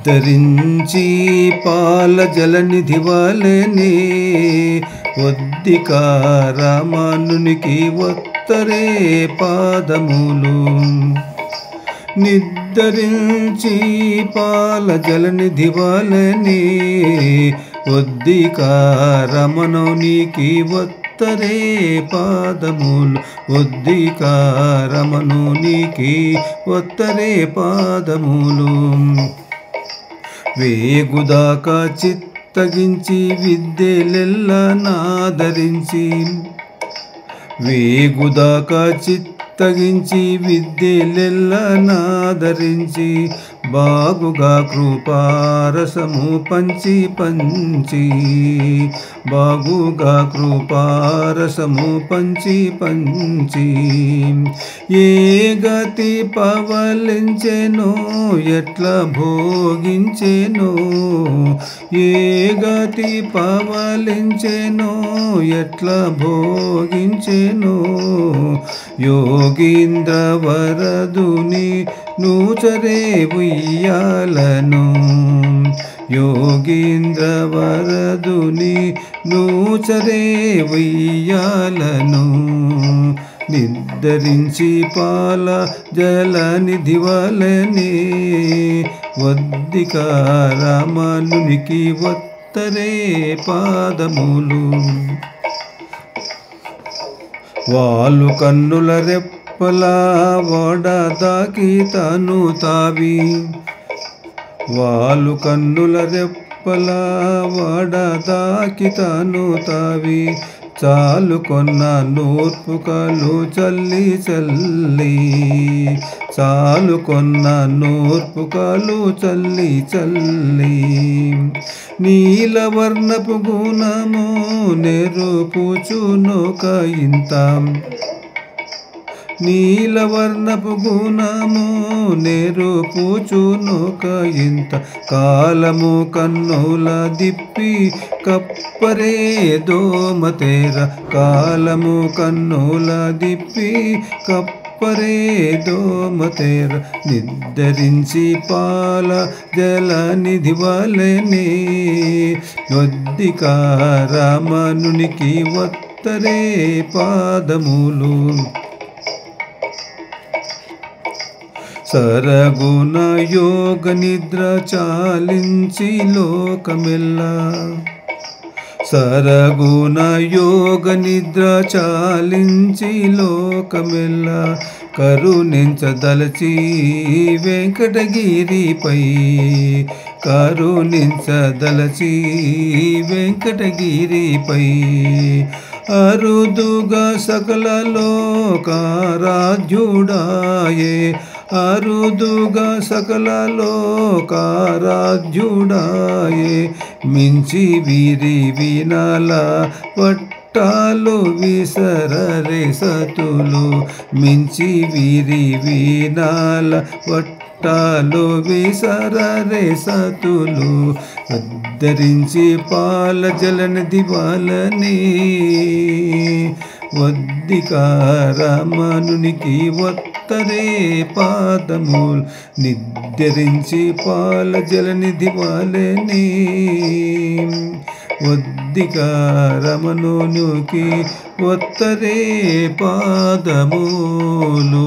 ధరించి పాల జలనిధి వలెనే ఒద్దిక రామానునికి ఒత్తరే పాదములు. నిద్దరించి పాల జలనిధి వలెనే ఒద్దిక రమణునికి ఒత్తరే పాదములు. ఒద్దిక రమణునికి ఒత్తరే పాదములు. వేగుదాకా చిత్తగించి విద్యలెల్ల నాదరించి. వేగుదాకా చిత్తగించి విద్యలెల్ల నాదరించి. బాగుగా కృపారసము పంచి పంచి. బాగుగా కృపారసము పంచి పంచి. ఏ గతి పవలించెనో ఎట్లా భోగించెనో. ఏ గతి పవలించెనో ఎట్లా భోగించెనో. యోగీంద్ర వరదుని నూచరే ఉయ్యాలను. యోగీంద్ర వరదుని నూచరే ఉయ్యాలను. నిద్దరించి పాల జలనిధి వలెనే ఒద్దిక రామానునికి ఒత్తరే పాదములు. వాళ్ళు కన్నుల రెప్పలా వడదాకి తను తావి. వాళ్ళు కన్నుల రెప్పలా వడదాకి తను తావి. చాలుకొన్న నూర్పుకలు చల్లి చల్లి. చాలుకొన్న నూర్పుకలు చల్లి చల్లి. నీలవర్ణపు గుణము నెరుపుచునొక ఇంత. నీలవర్ణపు గుణము నెరుపుచునొక ఇంత. కాలము కన్నుల దిప్పి కప్పరే దోమతేర. కాలము కన్నుల దిప్పి కప్పరే దోమతేర. నిద్దరించి పాల జలనిధి వలెనే ఒద్దిక రామానునికి ఒత్తరే పాదములు. సరగుణ యోగ నిద్ర చాలించి లోకమెల్ల. సరగుణ యోగ నిద్ర చాలించి లోకమెల్ల. కరుణించదలచి వెంకటగిరిపై. కరుణించదలచి వెంకటగిరిపై. అరుదుగా సకల లోకారాధ్యుడాయే. అరుదుగా సకల లోకారాధ్యుడాయే. మించి వీరి వినాల పట్టాలు విసరరే సతులు. మించి వీరి వినాల పట్టాలు విసరరే సతులు. ఉద్ధరించి పాల జలనిధి వలెనే ఒద్దిక రామానునికి ఒత్తరే పాదములు. నిద్రించి పాల జలనిధి వలెనే ఒద్దిక రమణునికి ఒత్తరే పాదములు.